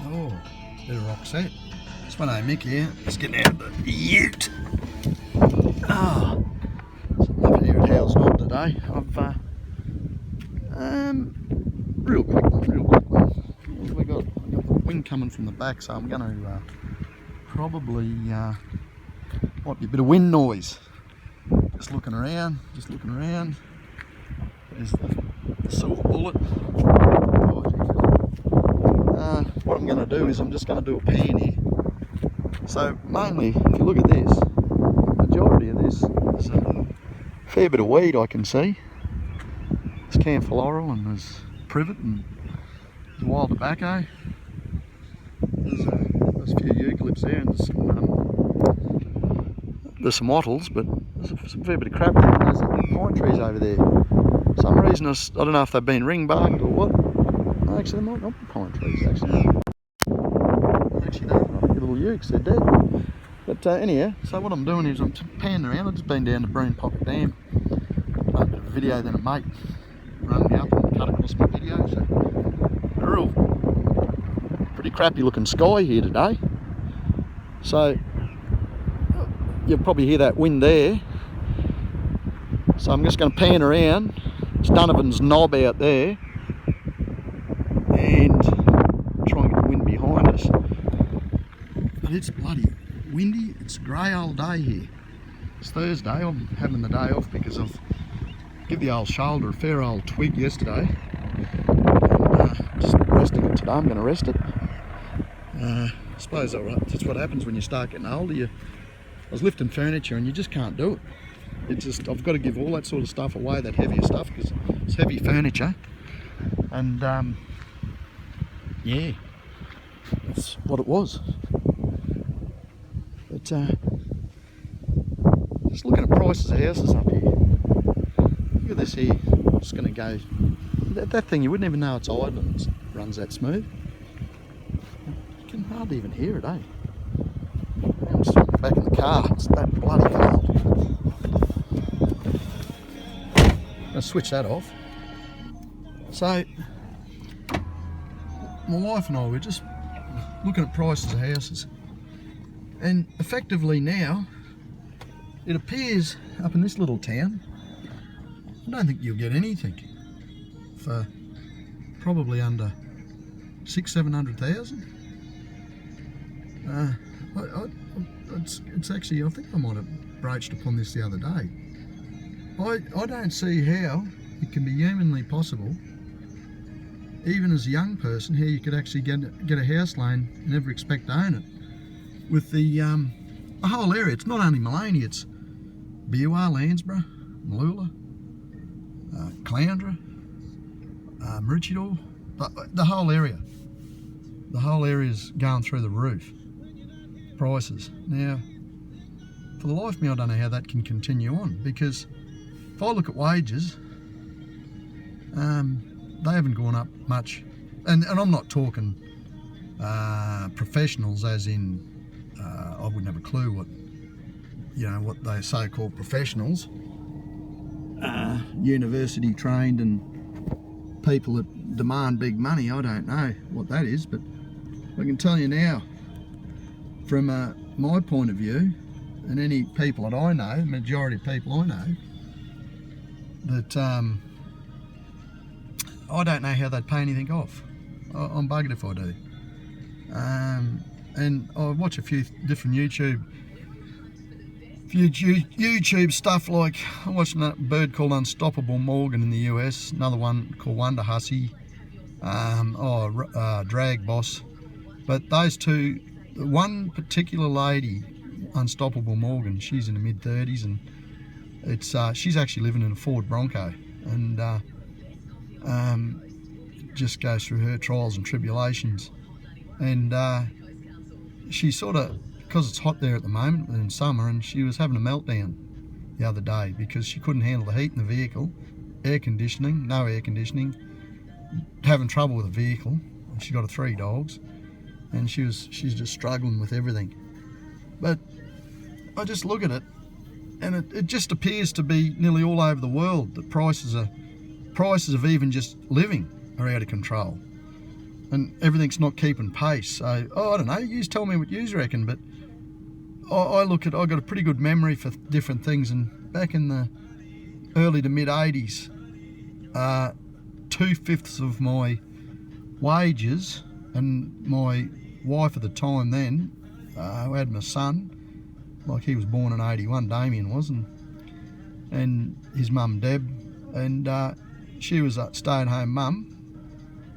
Oh, bit of rock set. Sveno Mick here, just getting out of the ute. Oh, up here at Howes Knob today. Real quick one. We got the wind coming from the back, so I'm going to probably might be a bit of wind noise. Just looking around. There's the silver bullet. What I'm going to do is I'm just going to do a pan here. So mainly, if you look at this, the majority of this is a fair bit of weed I can see. There's camphor laurel and there's privet and there's wild tobacco. There's a few eucalypts there and there's some wattles, but there's a fair bit of crap there. There's pine trees over there. For some reason, I don't know if they've been ring barked or what. No, actually, they might not be pine trees, actually. Actually, no, the little ukes, they're dead. But anyhow, so what I'm doing is I'm panning around. I've just been down to Breen Pocket Dam. Made a bit of a video, then a mate rang me up and cut across my video. So, a real pretty crappy looking sky here today. So, you'll probably hear that wind there. So I'm just going to pan around. It's Donovan's Knob out there. And try and get the wind behind us. But it's bloody windy. It's a grey old day here. It's Thursday. I'm having the day off because I've given the old shoulder a fair old twig yesterday. And just resting it today. I'm going to rest it. I suppose that's what happens when you start getting older. I was lifting furniture and you just can't do it. It's just, I've got to give all that sort of stuff away, that heavier stuff, because it's heavy furniture. And yeah, that's what it was. But just looking at prices of houses up here. Look at this here. I'm just going to go. That thing, you wouldn't even know it's idling. It runs that smooth. You can hardly even hear it, eh? I'm just back in the car. It's that bloody cold. I'll switch that off. So, my wife and I were just looking at prices of houses, and effectively now it appears up in this little town I don't think you'll get anything for probably under 600,000-700,000. It's actually, I think I might have broached upon this the other day. I don't see how it can be humanly possible, even as a young person, how you could actually get a house loan and never expect to own it. With the whole area, it's not only Maleny, it's Biwa, Landsborough, Malula, Caloundra, Maroochydore, the whole area. The whole area's going through the roof. Prices. Now, for the life of me, I don't know how that can continue on, because if I look at wages, they haven't gone up much, and I'm not talking professionals, as in I wouldn't have a clue what they so-called professionals, university trained and people that demand big money. I don't know what that is, but I can tell you now, from my point of view, and any people that I know, the majority of people I know, that I don't know how they'd pay anything off. I'm buggered if I do. And I watch a few different YouTube stuff, like I'm watching a bird called Unstoppable Morgan in the US, another one called Wonder Hussy, Drag Boss. But those two, one particular lady, Unstoppable Morgan, she's in the mid-30s, and it's she's actually living in a Ford Bronco, and just goes through her trials and tribulations. And she sort of, because it's hot there at the moment in summer, and she was having a meltdown the other day because she couldn't handle the heat in the vehicle, no air conditioning, having trouble with the vehicle. She got 3 dogs, and she's just struggling with everything. But I just look at it, and it just appears to be nearly all over the world that prices of even just living are out of control. and everything's not keeping pace. So, I don't know, you tell me what you reckon, but I got a pretty good memory for different things, and back in the early to mid 80s, 2/5 of my wages, and my wife at the time then, who had my son, like he was born in 81, Damien was, and his mum Deb, and she was a stay-at-home mum,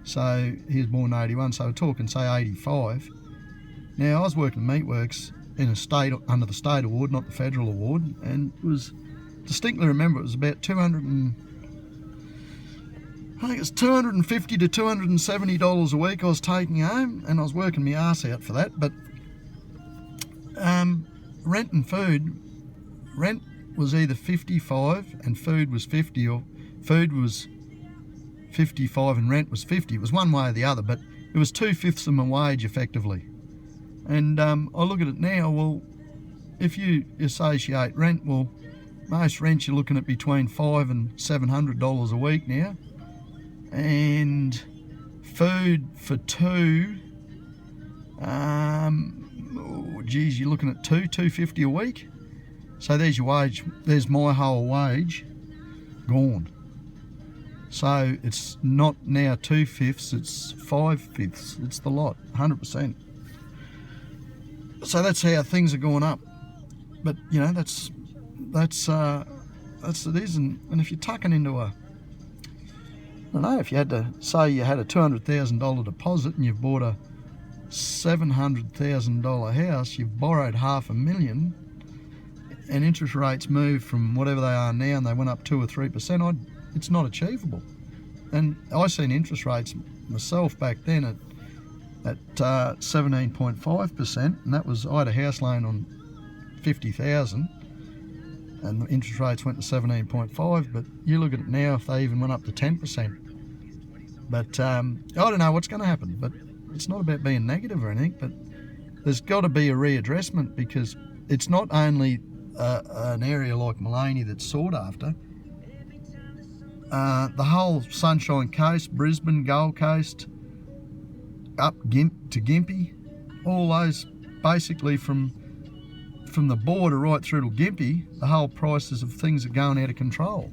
so he was born in 81, so we're talking, say, 85. Now, I was working at Meatworks in a state, under the state award, not the federal award, and it was, distinctly remember, it was about $250 to $270 a week I was taking home, and I was working my arse out for that. But rent and food, rent was either 55 and food was 50, or food was 55 and rent was 50. It was one way or the other, but it was 2/5 of my wage effectively. And I look at it now, well, if you associate rent, well, most rents you're looking at between $500 and $700 a week now. And food for two, you're looking at $250 a week. So there's your wage, there's my whole wage gone. So it's not now 2/5, it's 5/5, it's the lot, 100%. So that's how things are going up. But you know, that's it is. And if you're tucking into I don't know, if you had to say you had a $200,000 deposit and you've bought a $700,000 house, you've borrowed $500,000, and interest rates moved from whatever they are now and they went up 2 or 3%, it's not achievable. And I seen interest rates myself back then at 17.5%, and that was, I had a house loan on $50,000. And the interest rates went to 17.5, but you look at it now, if they even went up to 10%. But I don't know what's going to happen, but it's not about being negative or anything, but there's got to be a readdressment, because it's not only an area like Maleny that's sought after. The whole Sunshine Coast, Brisbane, Gold Coast, up to Gympie, all those basically from the border right through to Gympie, the whole prices of things are going out of control,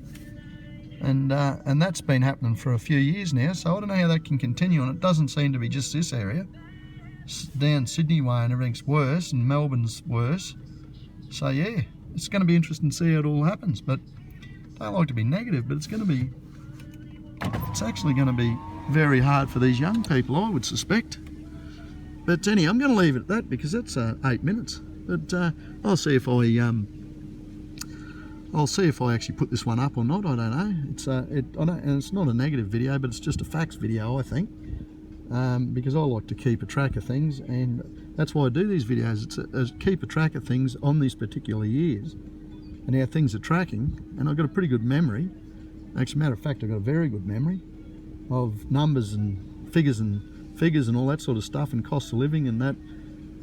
and that's been happening for a few years now. So I don't know how that can continue, and it doesn't seem to be just this area. Down Sydney way and everything's worse, and Melbourne's worse. So yeah, it's going to be interesting to see how it all happens. But I don't like to be negative, but it's actually going to be very hard for these young people, I would suspect. But anyhow, I'm going to leave it at that, because that's 8 minutes. But I'll see if I actually put this one up or not. I don't know. And it's not a negative video, but it's just a facts video, I think, because I like to keep a track of things, and that's why I do these videos. It's keep a track of things on these particular years and how things are tracking. And I've got a pretty good memory. Actually, matter of fact, I've got a very good memory of numbers and figures and all that sort of stuff, and cost of living and that,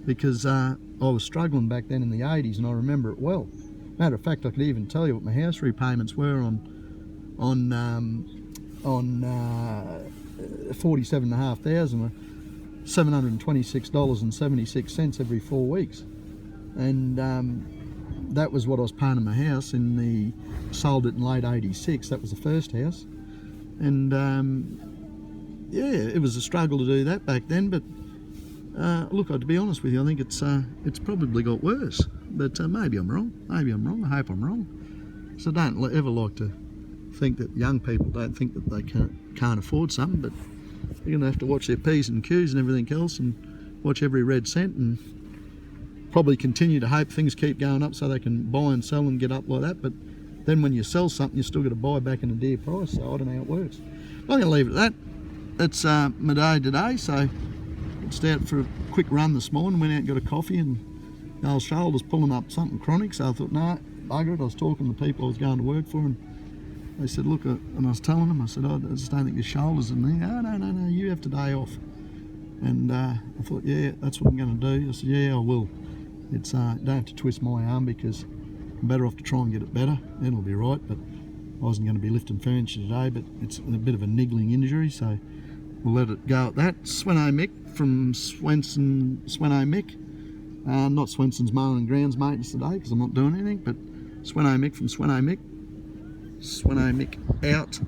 because I was struggling back then in the 80s, and I remember it well. Matter of fact, I could even tell you what my house repayments were on $47,500, $726.76 every 4 weeks, and that was what I was paying in my house. Sold it in late '86. That was the first house, and yeah, it was a struggle to do that back then. But look, to be honest with you, I think it's probably got worse. But maybe I'm wrong. Maybe I'm wrong. I hope I'm wrong. So don't ever like to think that young people don't think that they can't afford something. But they're going to have to watch their P's and Q's and everything else, and watch every red cent, and probably continue to hope things keep going up so they can buy and sell and get up like that. But then when you sell something, you still got to buy back in a dear price. So I don't know how it works. I'm going to leave it at that. That's my day today. So just out for a quick run this morning. Went out and got a coffee, and the old shoulder's pulling up something chronic. So I thought, nah, bugger it. I was talking to the people I was going to work for, and they said, look, and I was telling them, I said, I just don't think your shoulder's in there. Oh, no, you have today off. And I thought, yeah, that's what I'm going to do. I said, yeah, I will. It's don't have to twist my arm, because I'm better off to try and get it better. It'll be right. But I wasn't going to be lifting furniture today, but it's a bit of a niggling injury, so we'll let it go at that. Sveno Mick from Sveno Mick. Not Swenson's Mowing and Grounds maintenance today because I'm not doing anything, but Sveno Mick from Sveno Mick. Sveno Mick out.